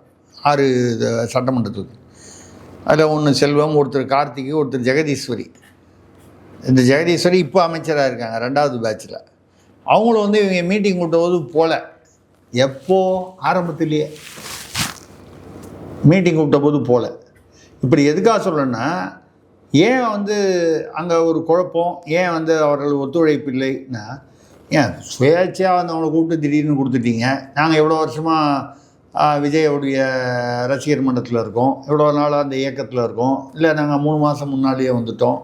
6 சட்டமன்றத்துக்கு. அதில் ஒன்று செல்வம், ஒருத்தர் கார்த்திகை, ஒருத்தர் ஜெகதீஸ்வரி. இந்த ஜெகதீஸ்வரி இப்போ அமைச்சராக இருக்காங்க 2வது பேட்சில். அவங்களும் வந்து இவங்க மீட்டிங் கூட்டும்போது போல, எப்போ ஆரம்பத்திலேயே மீட்டிங் கூப்பிட்ட போது போல. இப்படி எதுக்காக சொல்லணும்னா, ஏன் வந்து அங்கே ஒரு குழப்பம், ஏன் வந்து அவர்கள் ஒத்துழைப்பு இல்லைன்னா, ஏன் சுயேட்சையாக வந்து அவங்களை கூப்பிட்டு திடீர்னு கொடுத்துட்டீங்க. நாங்கள் எவ்வளோ வருஷமாக விஜயோடைய ரசிகர் மன்றத்தில் இருக்கோம், எவ்வளோ நாளாக அந்த இயக்கத்தில் இருக்கோம், இல்லை நாங்கள் 3 மாதம் முன்னாலேயே வந்துட்டோம்,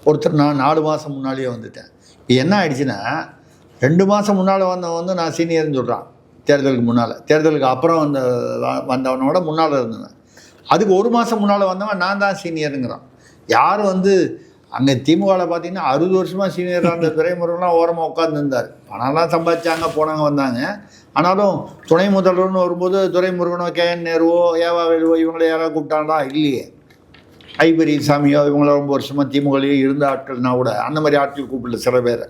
ஒருத்தர் நான் 4 மாதம் முன்னாலேயே வந்துட்டேன். இப்போ என்ன ஆயிடுச்சுன்னா, 2 மாதம் முன்னால் வந்தவன் வந்து நான் சீனியர்னு சொல்கிறான். தேர்தலுக்கு முன்னால், தேர்தலுக்கு அப்புறம் வந்தவனோட முன்னால் இருந்தவன். அதுக்கு 1 மாதம் முன்னால் வந்தவன் நான் தான் சீனியருங்கிறான். யார் வந்து அங்கே திமுகவில் பார்த்தீங்கன்னா 60 வருஷமாக சீனியராக இருந்த துரைமுருகன்லாம் ஓரமாக உட்காந்துருந்தார். பணம்லாம் சம்பாதிச்சாங்க, போனாங்க வந்தாங்க. ஆனாலும் துணை முதல்வர்னு வரும்போது துரைமுருகனோ, KN நேருவோ, ஏவா வேலுவோ இவங்கள யாராவது கூப்பிட்டாங்களா? இல்லையே. ஐபெரியசாமியோ இவங்கள ரொம்ப வருஷமாக திமுகலேயே இருந்த ஆட்கள்னா கூட அந்த மாதிரி ஆட்கள் கூப்பிடல சில பேர்.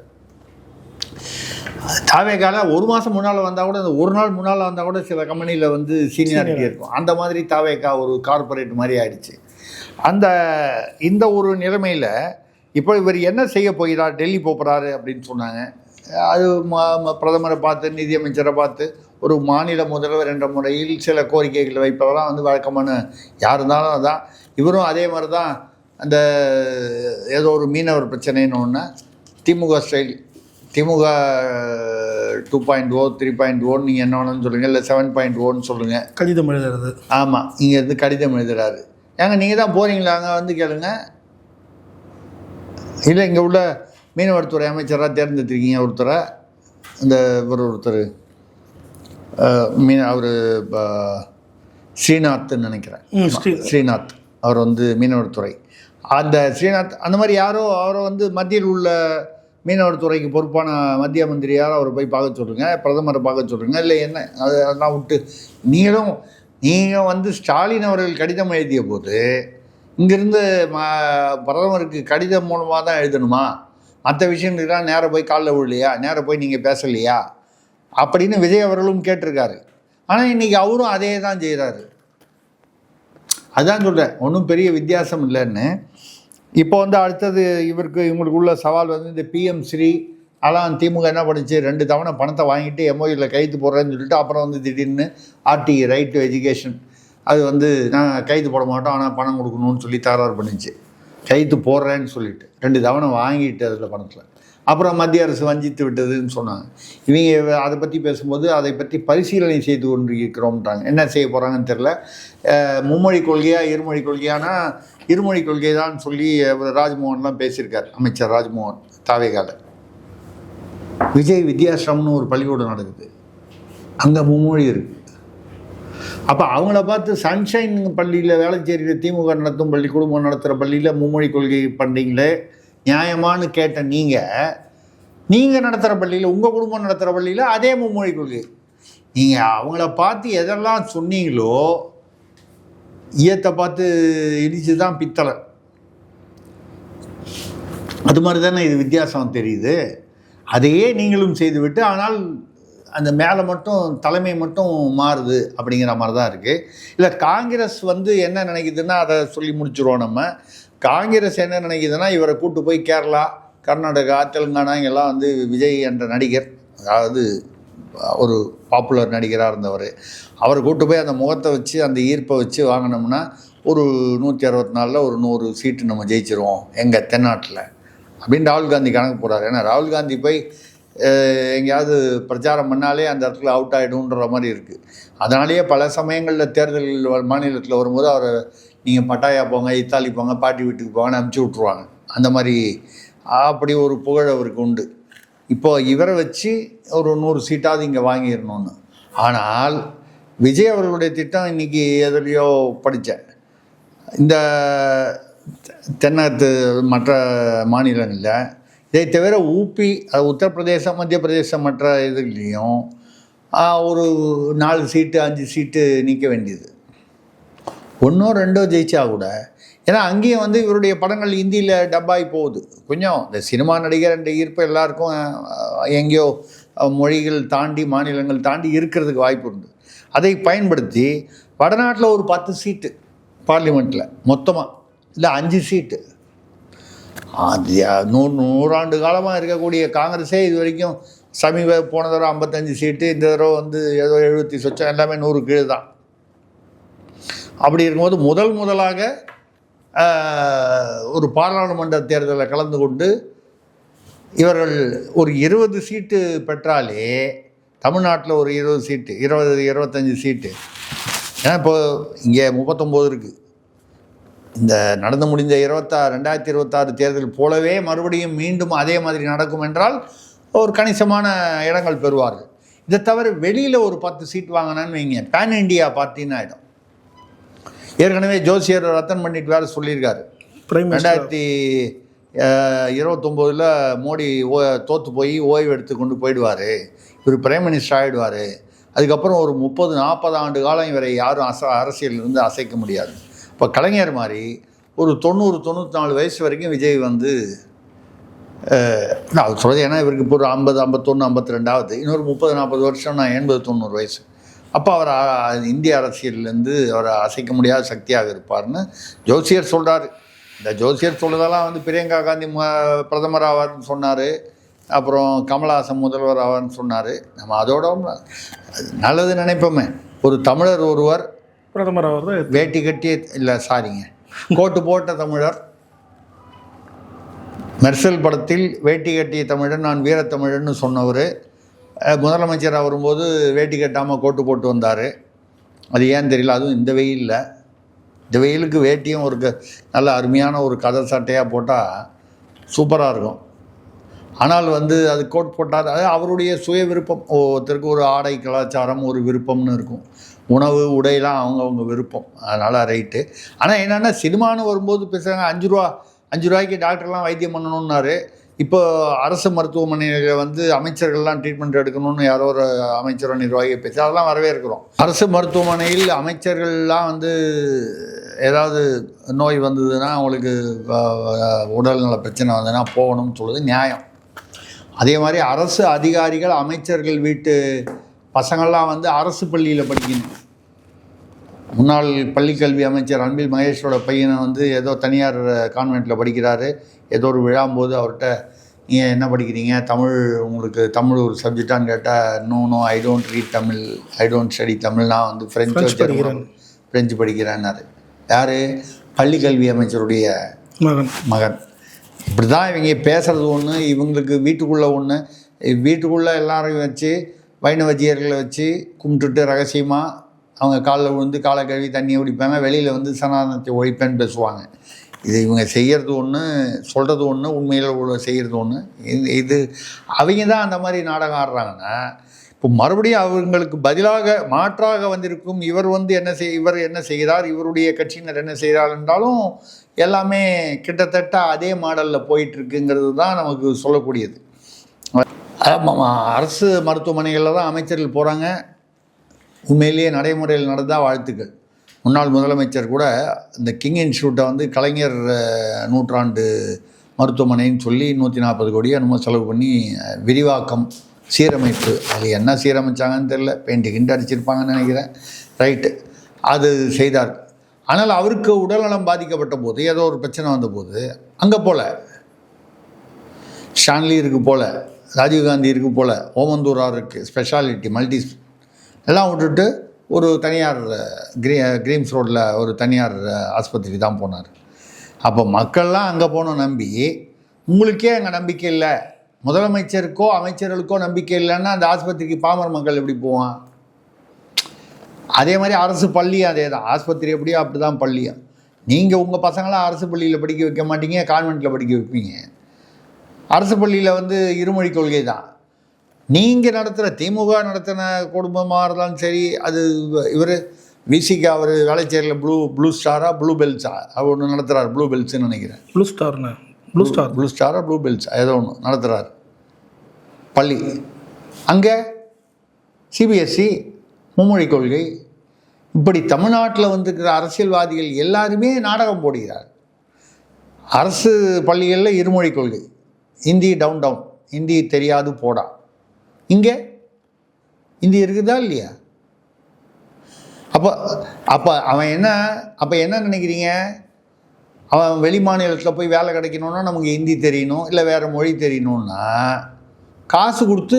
தாவேக்கால 1 மாதம் முன்னால் வந்தால் கூட, அந்த 1 நாள் முன்னால் வந்தால் கூட சில கம்பெனியில் வந்து சீனியாரிட்டி இருக்கும். அந்த மாதிரி தாவேக்கா ஒரு கார்பரேட் மாதிரி ஆயிடுச்சு. இந்த ஒரு நிலைமையில் இப்போ இவர் என்ன செய்ய போகிறார், டெல்லி போகிறாரு அப்படின்னு சொன்னாங்க. அது பிரதமரை பார்த்து, நிதியமைச்சரை பார்த்து, ஒரு மாநில முதல்வர் என்ற முறையில் சில கோரிக்கைகளை வைப்பதெல்லாம் வந்து வழக்கமான யார் இருந்தாலும் அதான். இவரும் அதே மாதிரி தான். அந்த ஏதோ ஒரு மீனவர் பிரச்சனைன்னு ஒன்று, திமுக ஸ்டைல், திமுக 2.0 3.0 நீங்கள் என்ன வேணும்னு சொல்லுங்கள், இல்லை 7.0ன்னு சொல்லுங்கள், கடிதம் எழுதுறது. ஆமாம், இங்கேருந்து கடிதம் எழுதுறாரு. ஏங்க நீங்கள் தான் போகிறீங்களா, அங்கே வந்து கேளுங்க. இல்லை இங்கே உள்ள மீனவத்துறை அமைச்சராக தேர்ந்தெடுத்திருக்கீங்க ஒருத்தரை, இந்த ஒருத்தர் அவர் ஸ்ரீநாத்ன்னு நினைக்கிறேன், ஸ்ரீநாத் அவர் வந்து மீனவத்துறை. அந்த ஸ்ரீநாத் அந்த மாதிரி யாரோ அவரை வந்து மத்தியில் உள்ள மீனவர் துறைக்கு பொறுப்பான மத்திய மந்திரி யாரோ அவரை போய் பார்க்க சொல்லுங்கள், பிரதமரை பார்க்க சொல்லுங்கள். இல்லை என்ன அதெல்லாம் விட்டு நீங்கள் வந்து ஸ்டாலின் அவர்கள் கடிதம் எழுதிய போது இங்கேருந்து பிரதமருக்கு கடிதம் மூலமாக தான் எழுதணுமா, மற்ற விஷயங்களுக்கெல்லாம் நேராக போய் காலில் விழலையா, நேராக போய் நீங்கள் பேசலையா அப்படின்னு விஜய் அவர்களும் கேட்டிருக்காரு. ஆனால் இன்றைக்கி அவரும் அதே தான் செய்கிறாரு. அதுதான் சொல்கிறேன், ஒன்றும் பெரிய வித்தியாசம் இல்லைன்னு. இப்போ வந்து அடுத்தது இவங்களுக்கு உள்ள சவால் வந்து இந்த பிஎம் ஸ்ரீ அதெல்லாம் திமுக என்ன பண்ணிச்சு, 2 தவணை பணத்தை வாங்கிட்டு எம்ஓயில் கைது போடுறேன்னு சொல்லிட்டு அப்புறம் வந்து திடீர்னு ஆர்டி ரைட் டு எஜுகேஷன் அது வந்து நான் கைது போட மாட்டோம் ஆனால் பணம் கொடுக்கணும்னு சொல்லி தகராறு பண்ணிச்சு. கைது போடுறேன்னு சொல்லிட்டு 2 தவணை வாங்கிட்டு அதில் பணத்தில் அப்புறம் மத்திய அரசு வஞ்சித்து விட்டதுன்னு சொன்னாங்க. இவங்க அதை பற்றி பேசும்போது அதை பற்றி பரிசீலனை செய்து கொண்டு இருக்கிறோம்ன்றாங்க. என்ன செய்ய போகிறாங்கன்னு தெரில. மும்மொழி கொள்கையா இருமொழி கொள்கையானா இருமொழி கொள்கை தான் சொல்லி ராஜ்மோகன்லாம் பேசியிருக்கார், அமைச்சர் ராஜ்மோகன் தாவேகால. விஜய் வித்யாசிரம்னு ஒரு பள்ளிக்கூடம் நடக்குது, அங்கே மும்மொழி இருக்குது. அப்போ அவங்கள பார்த்து சன்ஷைன் பள்ளியில் வேளச்சேரியில் திமுக நடத்தும் பள்ளி, குடும்பம் நடத்துகிற பள்ளியில் மும்மொழி கொள்கை பண்ணுறீங்களே நியாயமானு கேட்ட நீங்கள் நடத்துகிற பள்ளியில், உங்கள் குடும்பம் நடத்துகிற பள்ளியில் அதே மும்மொழி கொள்கை. நீங்கள் அவங்கள பார்த்து எதெல்லாம் சொன்னீங்களோ ஈயத்தை பார்த்து இடிச்சு தான் பித்தளை, அது மாதிரி தானே இது வித்தியாசம் தெரியுது. அதையே நீங்களும் செய்துவிட்டு ஆனால் அந்த மேலே மட்டும் தலைமை மட்டும் மாறுது அப்படிங்கிற மாதிரி தான் இருக்குது. இல்லை காங்கிரஸ் வந்து என்ன நினைக்குதுன்னா அதை சொல்லி முடிச்சுருவோம் நம்ம. காங்கிரஸ் என்ன நினைக்குதுன்னா இவரை கூட்டு போய் கேரளா, கர்நாடகா, தெலுங்கானா இங்கெல்லாம் வந்து விஜய் என்ற நடிகர், அதாவது ஒரு பாப்புலர் நடிகராக இருந்தவர், அவரை கூட்டு போய் அந்த முகத்தை வச்சு அந்த ஈர்ப்பை வச்சு வாங்கினோம்னா ஒரு 164 ஒரு 100 சீட்டு நம்ம ஜெயிச்சிருவோம் எங்கள் தென்னாட்டில் அப்படின்னு ராகுல் காந்தி கணக்கு போகிறார். ஏன்னா ராகுல் காந்தி போய் எங்கேயாவது பிரச்சாரம் பண்ணாலே அந்த இடத்துல அவுட் ஆகிடும்ன்ற மாதிரி இருக்குது. அதனாலேயே பல சமயங்களில் தேர்தல் மாநிலத்தில் வரும்போது அவரை நீங்கள் பட்டாயா போங்க, இத்தாலி போங்க, பாட்டி வீட்டுக்கு போங்கன்னு அனுப்பிச்சி விட்ருவாங்க. அந்த மாதிரி அப்படி ஒரு புகழ் அவருக்கு உண்டு. இப்போது இவரை வச்சு ஒரு 100 சீட்டாவது இங்கே வாங்கிடணும்னு. ஆனால் விஜய் அவர்களுடைய திட்டம் இன்றைக்கி எதுலையோ படித்தேன், இந்த தென்னகத்து மற்ற மாநிலங்களில் இதை தவிர ஊபி, உத்தரப்பிரதேசம், மத்திய பிரதேசம் மற்ற இதுலேயும் ஒரு 4 சீட்டு 5 சீட்டு நிற்க வேண்டியது. 1ஓ 2ஓ ஜெயிச்சா கூட, ஏன்னா அங்கேயும் வந்து இவருடைய படங்கள் ஹிந்தியில் டப்பாகி போகுது. கொஞ்சம் இந்த சினிமா நடிகர் என்ற ஈர்ப்பு எல்லாருக்கும் எங்கேயோ மொழிகள் தாண்டி மாநிலங்கள் தாண்டி இருக்கிறதுக்கு வாய்ப்பு உண்டு. அதை பயன்படுத்தி வடநாட்டில் ஒரு 10 சீட்டு பார்லிமெண்ட்டில் மொத்தமாக, இல்லை 5 சீட்டு, அது 100 ஆண்டு காலமாக இருக்கக்கூடிய காங்கிரஸே இது வரைக்கும் போன தடவை 55 சீட்டு, இந்த தடவை வந்து ஏதோ 70 சொச்சம், எல்லாமே 100 கீழே தான். அப்படி இருக்கும்போது முதலாக ஒரு பாராளுமன்ற தேர்தலில் கலந்து கொண்டு இவர்கள் ஒரு 20 சீட்டு பெற்றாலே, தமிழ்நாட்டில் ஒரு 20 சீட்டு, 20-25 சீட்டு, ஏன்னா இப்போ இங்கே 39 இருக்குது. இந்த நடந்து முடிந்த 2026 தேர்தல் போலவே மறுபடியும் மீண்டும் அதே மாதிரி நடக்கும் என்றால் ஒரு கணிசமான இடங்கள் பெறுவார்கள். இதை தவிர வெளியில் ஒரு 10 சீட் வாங்கினான்னு வைங்க, பேன் இண்டியா பார்ட்டின்னு ஆகிடும். ஏற்கனவே ஜோசியர் ரத்தன் பண்டிட் வேறு சொல்லியிருக்காரு, 2029 மோடி தோற்று போய் ஓய்வு எடுத்து கொண்டு போயிடுவார், இவர் பிரைம் மினிஸ்டர் ஆகிடுவார், அதுக்கப்புறம் ஒரு 30-40 ஆண்டு காலம் இவரை யாரும் அரசியலிருந்து அசைக்க முடியாது. இப்போ கலைஞர் மாதிரி ஒரு 90-94 வயசு வரைக்கும் விஜய் வந்து நான் சொல்கிறது, ஏன்னா இவருக்கு இப்போ ஒரு 50, 51, 52 ஆகுது, இன்னொரு 30-40 வருஷம் நான் 80-90 வயசு. அப்போ அவர் இந்திய அரசியல்லேருந்து அவரை அசைக்க முடியாத சக்தியாக இருப்பார்னு ஜோசியர் சொல்கிறார். இந்த ஜோசியர் சொல்கிறதெல்லாம் வந்து பிரியங்கா காந்தி பிரதமர் ஆவார்னு சொன்னார், அப்புறம் கமல்ஹாசன் முதல்வர் ஆவார்னு சொன்னார். நம்ம அதோட நல்லது நினைப்போமே. ஒரு தமிழர் ஒருவர் பிரதமர் ஆவார், வேட்டி கட்டி இல்லை சாரிங்க கோட்டு போட்ட தமிழர், மெர்சல் படத்தில் வேட்டி கட்டிய தமிழன் நான் வீரத்தமிழன்னு சொன்னவர் முதலமைச்சராக வரும்போது வேட்டி கட்டாமல் கோட்டு போட்டு வந்தார். அது ஏன் தெரியல. அதுவும் இந்த வெயிலில், இந்த வெயிலுக்கு வேட்டியும் ஒரு நல்ல அருமையான ஒரு கதர் சட்டையாக போட்டால் சூப்பராக இருக்கும். ஆனால் வந்து அது கோட் போட்டார். அது அவருடைய சுய விருப்பம். ஒருத்தருக்கு ஒரு ஆடை கலாச்சாரம் ஒரு விருப்பம்னு இருக்கும். உணவு உடையெல்லாம் அவங்கவுங்க விருப்பம். அதனால் ரைட்டு. ஆனால் என்னென்னா சினிமான்னு வரும்போது பேசுகிறாங்க 5 ரூபாய்க்கு டாக்டர்லாம் வைத்தியம் பண்ணணுன்னாரு. இப்போ அரசு மருத்துவமனையில் வந்து அமைச்சர்கள்லாம் ட்ரீட்மெண்ட் எடுக்கணும்னு யாரோ ஒரு அமைச்சரோ நிர்வாகியை பேசி அதெல்லாம் வரவேற்கிறோம். அரசு மருத்துவமனையில் அமைச்சர்கள்லாம் வந்து ஏதாவது நோய் வந்ததுன்னா அவங்களுக்கு உடல்நல பிரச்சனை வந்ததுன்னா போகணும்னு சொல்லுது நியாயம். அதே மாதிரி அரசு அதிகாரிகள் அமைச்சர்கள் வீட்டு பசங்கள்லாம் வந்து அரசு பள்ளியில் படிக்கணும். முன்னாள் பள்ளிக்கல்வி அமைச்சர் அன்பில் மகேஷோட பையனை வந்து ஏதோ தனியார் கான்வெண்ட்டில் படிக்கிறாரு. ஏதோ ஒரு விழாம்போது அவர்கிட்ட நீங்கள் என்ன படிக்கிறீங்க, தமிழ் உங்களுக்கு தமிழ் ஒரு சப்ஜெக்டான்னு கேட்டால் no I don't read Tamil, I don't study Tamil, நான் வந்து ஃப்ரெஞ்சு படிக்கிறேன்னாரு. யார்? பள்ளிக்கல்வி அமைச்சருடைய மகன். இப்படி தான் இவங்க பேசுகிறது ஒன்று, இவங்களுக்கு வீட்டுக்குள்ளே ஒன்று. வீட்டுக்குள்ளே எல்லாரையும் வச்சு வைணவஜியர்களை வச்சு கும்பிட்டுட்டு ரகசியமாக அவங்க காலில் விழுந்து காலை கழுவி தண்ணியை குடிப்பாங்க. வெளியில் வந்து சனாதனத்தை ஒழிப்பேன்னு பேசுவாங்க. இது இவங்க செய்கிறது ஒன்று, சொல்கிறது ஒன்று, உண்மையில் செய்கிறது ஒன்று. இது அவங்க தான் அந்த மாதிரி நாடகம் ஆடுறாங்கன்னா, இப்போ மறுபடியும் அவங்களுக்கு பதிலாக மாற்றாக வந்திருக்கும் இவர் வந்து இவர் என்ன செய்கிறார், இவருடைய கட்சியினர் என்ன செய்கிறார் என்றாலும் எல்லாமே கிட்டத்தட்ட அதே மாடலில் போயிட்டுருக்குங்கிறது தான் நமக்கு சொல்லக்கூடியது. அரசு மருத்துவமனைகளில் தான் அமைச்சர்கள் போகிறாங்க. உண்மையிலேயே நடைமுறையில் நடந்தால் வாழ்த்துக்கள். முன்னாள் முதலமைச்சர் கூட இந்த கிங் இன்ஸ்டியூட்டை வந்து கலைஞர் நூற்றாண்டு மருத்துவமனைன்னு சொல்லி 140 கோடி என்னமோ செலவு பண்ணி விரிவாக்கம் சீரமைப்பு, அது என்ன சீரமைச்சாங்கன்னு தெரில, பெயிண்ட் அடிச்சிருப்பாங்கன்னு நினைக்கிறேன். ரைட்டு, அது செய்தார். ஆனால் அவருக்கு உடல்நலம் பாதிக்கப்பட்ட போது ஏதோ ஒரு பிரச்சனை வந்தபோது அங்கே போல் ஷான்லி இருக்குது போல், ராஜீவ்காந்தி இருக்குது போல், ஓமந்தூரார் இருக்குது, ஸ்பெஷாலிட்டி மல்டி எல்லாம் விட்டுட்டு ஒரு தனியார் கிரீம்ஸ் ரோட்டில் ஒரு தனியார் ஆஸ்பத்திரி தான் போனார். அப்போ மக்கள்லாம் அங்கே போனோம் நம்பி, உங்களுக்கே அங்கே நம்பிக்கை இல்லை, முதலமைச்சருக்கோ அமைச்சர்களுக்கோ நம்பிக்கை இல்லைன்னா அந்த ஆஸ்பத்திரிக்கு பாமர மக்கள் எப்படி போவான்? அதே மாதிரி அரசு பள்ளி அதே தான், ஆஸ்பத்திரி எப்படியோ அப்படி தான் பள்ளியும். நீங்கள் உங்கள் பசங்களாம் அரசு பள்ளியில் படிக்க வைக்க மாட்டீங்க, கான்வெண்ட்டில் படிக்க வைப்பீங்க. அரசு பள்ளியில் வந்து இருமொழி கொள்கை தான். நீங்கள் நடத்துகிற திமுக நடத்தின குடும்பமாக இருந்தாலும் சரி, அது இவர் விசிக்கு அவர் வேலைச்சேரியில் ப்ளூ ஸ்டாரா ப்ளூ பெல்ஸா அவர் ஒன்று நடத்துகிறார், ப்ளூ பெல்ஸ்ன்னு நினைக்கிறேன். ப்ளூ ஸ்டாரா ப்ளூ பெல்ஸ் ஏதோ ஒன்று நடத்துகிறார் பள்ளி. அங்கே சிபிஎஸ்சி மும்மொழி கொள்கை. இப்படி தமிழ்நாட்டில் வந்துருக்கிற அரசியல்வாதிகள் எல்லாருமே நாடகம் போடுகிறார். அரசு பள்ளிகளில் இருமொழி கொள்கை, ஹிந்தி டவுன் ஹிந்தி தெரியாது போடா. இங்கே ஹிந்தி இருக்குதா இல்லையா? அப்போ அவன் என்ன நினைக்கிறீங்க? அவன் வெளி மாநிலத்தில் போய் வேலை கிடைக்கணுன்னா நமக்கு ஹிந்தி தெரியணும், இல்லை வேறு மொழி தெரியணுன்னா காசு கொடுத்து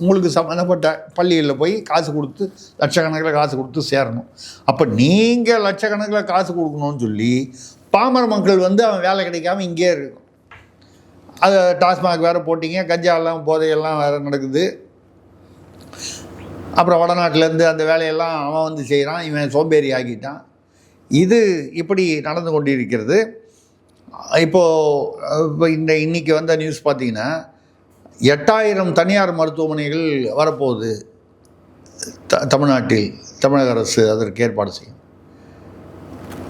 உங்களுக்கு சம்மந்தப்பட்ட பள்ளிகளில் போய் காசு கொடுத்து லட்சக்கணக்கில் காசு கொடுத்து சேரணும். அப்போ நீங்கள் லட்சக்கணக்கில் காசு கொடுக்கணும்னு சொல்லி பாமர மக்கள் வந்து அவன் வேலை கிடைக்காம இங்கே இருக்கும். அது டாஸ்மாக் வேறு போட்டிங்க, கஞ்சாவெல்லாம் போதையெல்லாம் வேறு நடக்குது. அப்புறம் வடநாட்டிலேருந்து அந்த வேலையெல்லாம் அவன் வந்து செய்கிறான், இவன் சோம்பேறி ஆக்கிட்டான். இது இப்படி நடந்து கொண்டிருக்கிறது. இப்போது இன்றைக்கி வந்த நியூஸ் பார்த்திங்கன்னா 8000 தனியார் மருத்துவமனைகள் வரப்போகுது தமிழ்நாட்டில். தமிழக அரசு அதற்கு ஏற்பாடு செய்யும்.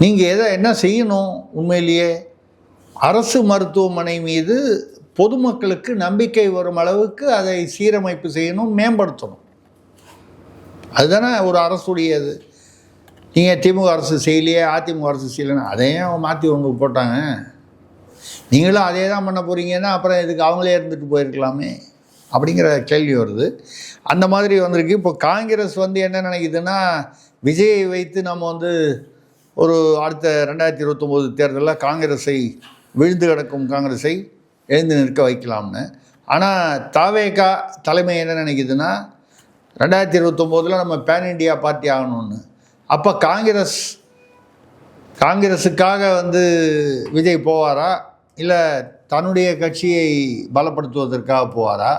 நீங்கள் என்ன செய்யணும்? உண்மையிலேயே அரசு மருத்துவமனை மீது பொதுமக்களுக்கு நம்பிக்கை வரும் அளவுக்கு அதை சீரமைப்பு செய்யணும், மேம்படுத்தணும். அதுதானே ஒரு அரசுடையது. நீங்கள் திமுக அரசு செய்யலையே, அதிமுக அரசு செய்யலைன்னா அதையும் மாற்றி ஒன்று போட்டாங்க. நீங்களும் அதே தான் பண்ண போகிறீங்கன்னா அப்புறம் இதுக்கு அவங்களே இருந்துட்டு போயிருக்கலாமே அப்படிங்கிற கேள்வி வருது. அந்த மாதிரி வந்திருக்கு. இப்போ காங்கிரஸ் வந்து என்ன நினைக்குதுன்னா, விஜயை வைத்து நம்ம வந்து ஒரு அடுத்த 2029 தேர்தலில் காங்கிரஸை விழுந்து கிடக்கும் காங்கிரஸை எழுந்து நிற்க வைக்கலாம்னு. ஆனால் தாவேகா தலைமை என்ன நினைக்குதுன்னா, 2029 நம்ம பேன் இண்டியா பார்ட்டி ஆகணும்னு. அப்போ காங்கிரஸுக்காக வந்து விஜய் போவாரா, இல்லை தன்னுடைய கட்சியை பலப்படுத்துவதற்காக போவாரா?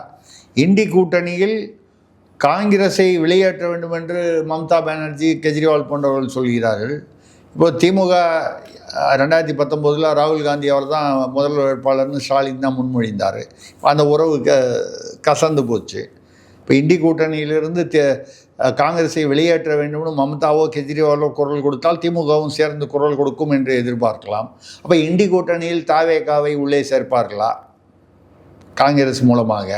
இண்டி கூட்டணியில் காங்கிரஸை வெளியேற்ற வேண்டும் என்று மம்தா பானர்ஜி, கெஜ்ரிவால் போன்றவர்கள் சொல்கிறார்கள். இப்போ திமுக 2019 ராகுல் காந்தி அவர் தான் முதல்வர் வேட்பாளர்னு ஸ்டாலின் தான் முன்மொழிந்தார். அந்த உறவு கசந்து போச்சு. இப்போ இண்டி கூட்டணியிலிருந்து காங்கிரஸை வெளியேற்ற வேண்டும்னு மம்தாவோ கெஜ்ரிவாலோ குரல் கொடுத்தால் திமுகவும் சேர்ந்து குரல் கொடுக்கும் என்று எதிர்பார்க்கலாம். அப்போ இண்டி கூட்டணியில் தாவேகாவை உள்ளே சேர்ப்பார்களா காங்கிரஸ் மூலமாக?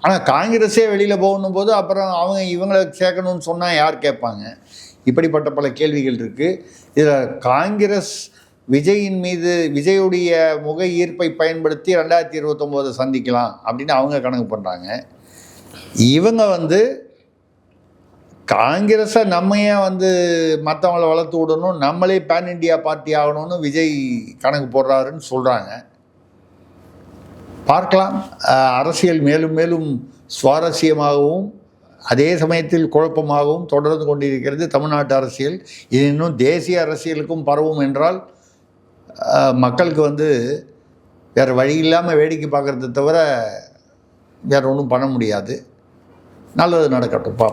ஆனால் காங்கிரஸே வெளியில் போகணும் போது அப்புறம் அவங்க இவங்களை சேர்க்கணும்னு சொன்னால் யார் கேட்பாங்க? இப்படிப்பட்ட பல கேள்விகள் இருக்குது. இதில் காங்கிரஸ் விஜயுடைய முக ஈர்ப்பை பயன்படுத்தி 2029 சந்திக்கலாம் அப்படின்னு அவங்க கணக்கு பண்ணுறாங்க. இவங்க காங்கிரஸை நம்ம ஏன் மற்றவங்களை வளர்த்து விடணும், நம்மளே பேன் இண்டியா பார்ட்டி ஆகணும்னு விஜய் கணக்கு போடுறாருன்னு சொல்கிறாங்க. பார்க்கலாம். அரசியல் மேலும் மேலும் சுவாரஸ்யமாகவும் அதே சமயத்தில் குழப்பமாகவும் தொடர்ந்து கொண்டிருக்கிறது தமிழ்நாட்டு அரசியல். இது இன்னும் தேசிய அரசியலுக்கும் பரவும் என்றால் மக்களுக்கு வேறு வழி இல்லாமல் வேடிக்கை பார்க்குறத தவிர வேறு ஒன்றும் பண்ண முடியாது. நல்லது நடக்கட்டும், பார்ப்போம்.